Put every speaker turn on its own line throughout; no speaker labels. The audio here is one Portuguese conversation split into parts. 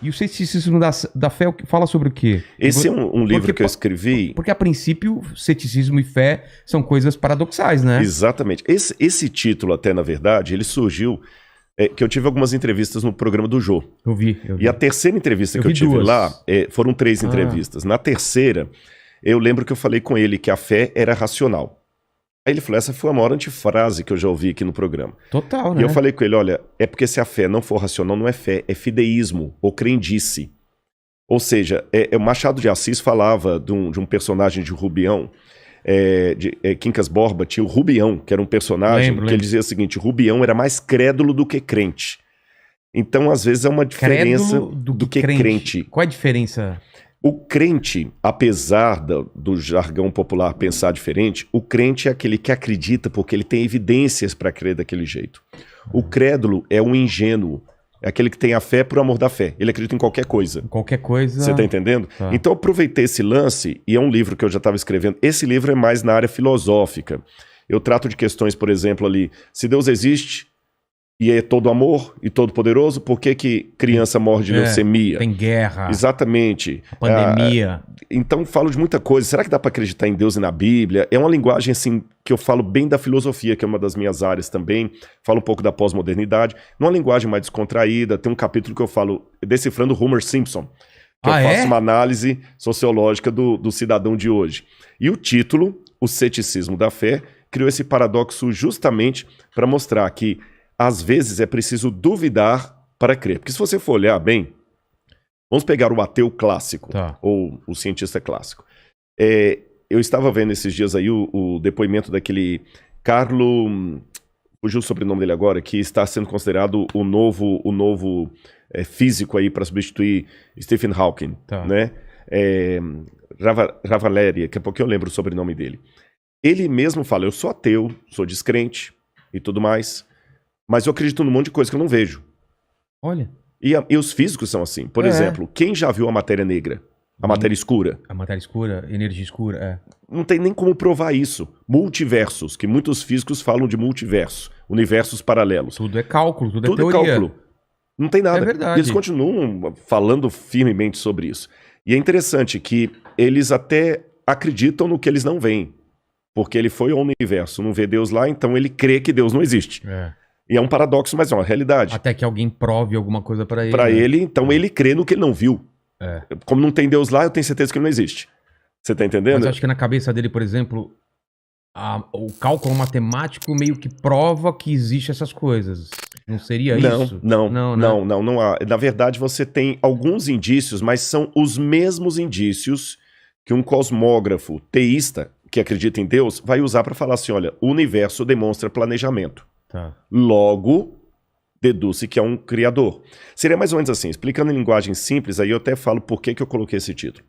E o ceticismo da fé fala sobre o quê?
Esse é um livro que eu escrevi.
Porque, a princípio, ceticismo e fé são coisas paradoxais, né?
Exatamente. Esse título, até, na verdade, ele surgiu... que eu tive algumas entrevistas no programa do Jô.
Eu vi.
E a terceira entrevista que eu tive lá, foram 3 entrevistas. Na terceira, eu lembro que eu falei com ele que a fé era racional. Aí ele falou, essa foi a maior antifrase que eu já ouvi aqui no programa.
Total, né?
E eu falei com ele, olha, é porque se a fé não for racional, não é fé, é fideísmo, ou crendice. Ou seja, o Machado de Assis falava de um personagem de Rubião, Quincas Borba, tinha o Rubião, que era um personagem que ele dizia o seguinte, Rubião era mais crédulo do que crente. Então, às vezes, é uma diferença do que crente.
Qual é a diferença?
O crente, apesar do jargão popular pensar diferente, o crente é aquele que acredita porque ele tem evidências para crer daquele jeito. O crédulo é um ingênuo, é aquele que tem a fé por amor da fé. Ele acredita em qualquer coisa.
Qualquer coisa...
Você tá entendendo?
Tá.
Então eu aproveitei esse lance, e é um livro que eu já estava escrevendo. Esse livro é mais na área filosófica. Eu trato de questões, por exemplo, ali, se Deus existe... e é todo amor e todo poderoso, por que criança morre de leucemia?
Tem guerra.
Exatamente.
Pandemia.
Então falo de muita coisa. Será que dá para acreditar em Deus e na Bíblia? É uma linguagem assim que eu falo bem da filosofia, que é uma das minhas áreas também. Falo um pouco da pós-modernidade. Numa linguagem mais descontraída. Tem um capítulo que eu falo decifrando Homer Simpson. Que eu faço uma análise sociológica do cidadão de hoje. E o título, O Ceticismo da Fé, criou esse paradoxo justamente para mostrar que às vezes é preciso duvidar para crer. Porque se você for olhar bem, vamos pegar o ateu clássico, ou o cientista clássico. Eu estava vendo esses dias aí o depoimento daquele Carlo, fugiu o sobrenome dele agora, que está sendo considerado o novo físico aí para substituir Stephen Hawking, né? Ravaleri, daqui a pouco eu lembro o sobrenome dele. Ele mesmo fala, eu sou ateu, sou descrente e tudo mais, mas eu acredito num monte de coisa que eu não vejo.
Olha.
E os físicos são assim. Por exemplo, quem já viu a matéria negra? A matéria escura?
A matéria escura, energia escura,
Não tem nem como provar isso. Multiversos, que muitos físicos falam de multiverso. Universos paralelos.
Tudo é cálculo, tudo é
teoria. Tudo é cálculo. Não tem nada.
É verdade.
E eles continuam falando firmemente sobre isso. E é interessante que eles até acreditam no que eles não veem. Porque ele foi ao universo, não vê Deus lá, então ele crê que Deus não existe. E é um paradoxo, mas é uma realidade.
Até que alguém prove alguma coisa para ele.
Para ele, então ele crê no que ele não viu. Como não tem Deus lá, eu tenho certeza que ele não existe. Você tá entendendo?
Mas eu acho que na cabeça dele, por exemplo, o cálculo matemático meio que prova que existe essas coisas. Não seria isso?
Não há. Na verdade, você tem alguns indícios, mas são os mesmos indícios que um cosmógrafo teísta, que acredita em Deus, vai usar para falar assim, olha, o universo demonstra planejamento. Logo, deduz-se que é um criador. Seria mais ou menos assim, explicando em linguagem simples, aí eu até falo por que eu coloquei esse título.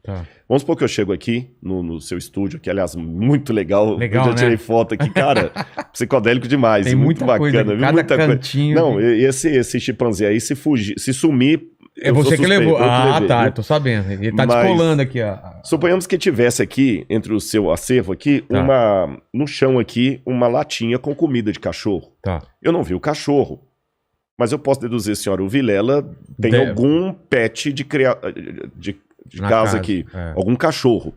Vamos supor que eu chego aqui no seu estúdio, que aliás, muito legal. Eu já tirei foto aqui, cara, psicodélico demais.
Tem
muito bacana,
coisa, cada
muita
cantinho.
Não, esse chimpanzé aí, se fugir, se sumir...
É você que levou. Eu tô sabendo. Ele tá descolando aqui.
Suponhamos que tivesse aqui, entre o seu acervo aqui, no chão aqui, uma latinha com comida de cachorro. Eu não vi o cachorro, mas eu posso deduzir, senhora, o Vilela tem algum pet de casa aqui, algum cachorro.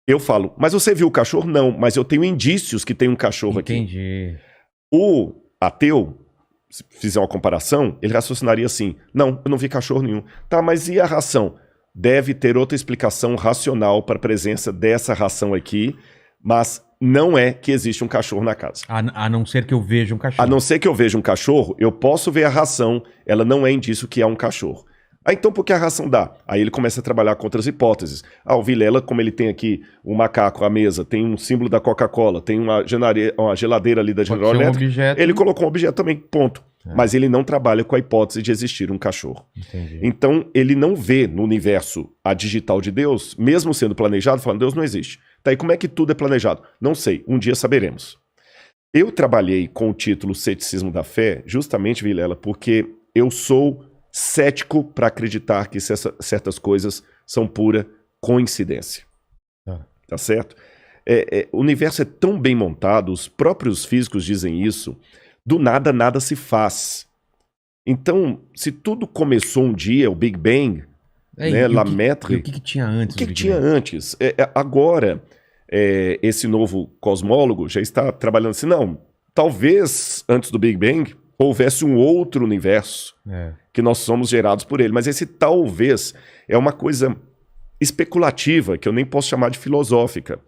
Eu falo, mas você viu o cachorro? Não, mas eu tenho indícios que tem um cachorro aqui.
Entendi.
O ateu, se fizer uma comparação, ele raciocinaria assim, não, eu não vi cachorro nenhum. Tá, mas e a ração? Deve ter outra explicação racional para a presença dessa ração aqui, mas não é que existe um cachorro na casa.
A não ser que eu veja um cachorro.
A não ser que eu veja um cachorro, eu posso ver a ração, ela não é indício que há um cachorro. Então por que a ração dá? Aí ele começa a trabalhar com outras hipóteses. O Vilela, como ele tem aqui um macaco à mesa, tem um símbolo da Coca-Cola, tem uma geladeira ali da General Electric, ele colocou um objeto também, ponto. Mas ele não trabalha com a hipótese de existir um cachorro. Então ele não vê no universo a digital de Deus, mesmo sendo planejado, falando, Deus não existe. Tá, e como é que tudo é planejado? Não sei, um dia saberemos. Eu trabalhei com o título Ceticismo da Fé, justamente, Vilela, porque eu sou cético para acreditar que certas coisas são pura coincidência. Tá certo? O universo é tão bem montado, os próprios físicos dizem isso, do nada, nada se faz. Então, se tudo começou um dia, o Big Bang, né, Lemaitre...
E o que tinha antes?
O que tinha antes? Agora, esse novo cosmólogo já está trabalhando assim, não, talvez antes do Big Bang houvesse um outro universo que nós somos gerados por ele, mas esse talvez é uma coisa especulativa, que eu nem posso chamar de filosófica.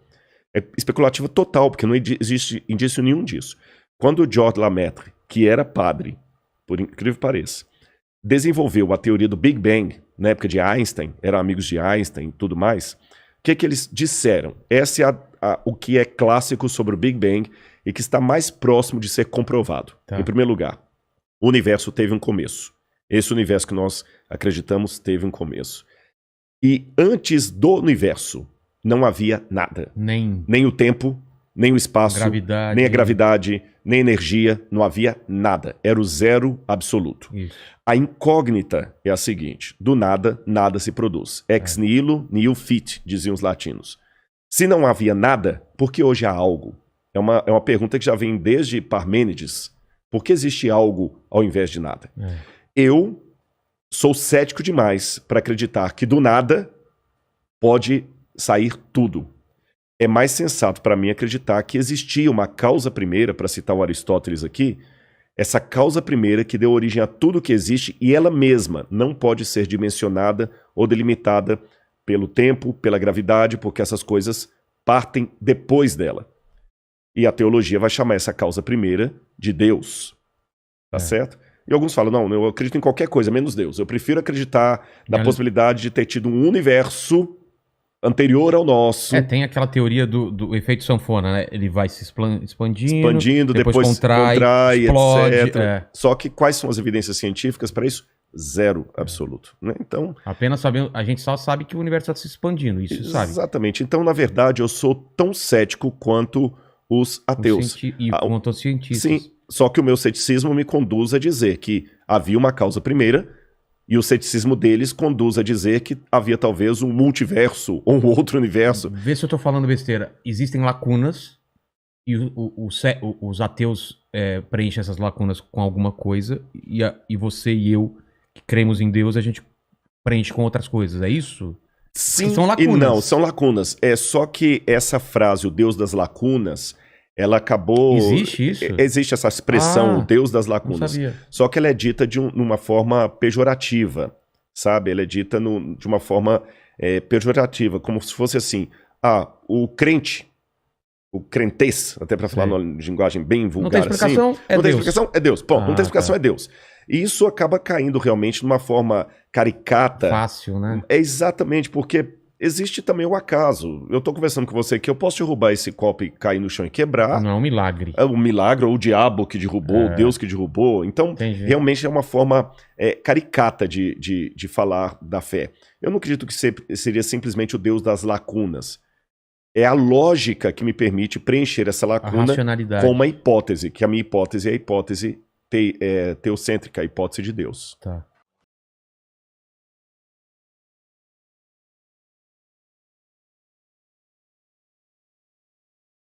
É especulativa total, porque não existe indício nenhum disso. Quando o George Lemaitre, que era padre, por incrível que pareça, desenvolveu a teoria do Big Bang, na época de Einstein, eram amigos de Einstein e tudo mais, o que eles disseram? Esse é o que é clássico sobre o Big Bang e que está mais próximo de ser comprovado. Tá. Em primeiro lugar, o universo teve um começo. Esse universo que nós acreditamos teve um começo. E antes do universo não havia nada. Nem o tempo, nem o espaço, nem a gravidade, nem a energia, não havia nada. Era o zero absoluto. Isso. A incógnita é a seguinte: do nada, nada se produz. Ex nihilo, nihil fit, diziam os latinos. Se não havia nada, por que hoje há algo? É uma pergunta que já vem desde Parmênides. Por que existe algo ao invés de nada? Eu sou cético demais para acreditar que do nada pode sair tudo. É mais sensato para mim acreditar que existia uma causa primeira, para citar o Aristóteles aqui, essa causa primeira que deu origem a tudo que existe e ela mesma não pode ser dimensionada ou delimitada pelo tempo, pela gravidade, porque essas coisas partem depois dela. E a teologia vai chamar essa causa primeira de Deus. Tá certo? E alguns falam, não, eu acredito em qualquer coisa, menos Deus. Eu prefiro acreditar na possibilidade de ter tido um universo anterior ao nosso.
Tem aquela teoria do efeito sanfona, né? Ele vai se expandindo, depois contrai, explode,
etc. Só que quais são as evidências científicas para isso? Zero absoluto. Né? Então,
apenas sabendo, a gente só sabe que o universo está se expandindo, isso sabe.
Exatamente. Então, na verdade, eu sou tão cético quanto os ateus.
Quanto os cientistas.
Sim, só que o meu ceticismo me conduz a dizer que havia uma causa primeira e o ceticismo deles conduz a dizer que havia talvez um multiverso ou um outro universo.
Vê se eu tô falando besteira. Existem lacunas e os ateus preenchem essas lacunas com alguma coisa e você e eu, que cremos em Deus, a gente preenche com outras coisas. É isso?
Sim, são lacunas. E não, são lacunas. É só que essa frase, o Deus das lacunas, ela acabou...
Existe isso?
Existe essa expressão, o Deus das lacunas.
Não sabia.
Só que ela é dita de uma forma pejorativa, sabe? Ela é dita de uma forma pejorativa, como se fosse assim, o crente, o crentez, até para falar numa linguagem bem vulgar assim.
Não tem explicação,
assim, não tem explicação, é Deus. Ponto, não tem explicação, é Deus. E isso acaba caindo realmente numa forma caricata.
Fácil, né?
É exatamente, porque... existe também o acaso. Eu tô conversando com você aqui, eu posso derrubar esse copo e cair no chão e quebrar.
Não é um milagre.
É um milagre, ou o diabo que derrubou, o Deus que derrubou. Então, realmente é uma forma caricata de falar da fé. Eu não acredito que seria simplesmente o Deus das lacunas. É a lógica que me permite preencher essa lacuna com uma hipótese, que a minha hipótese é a hipótese teocêntrica, a hipótese de Deus.
Tá.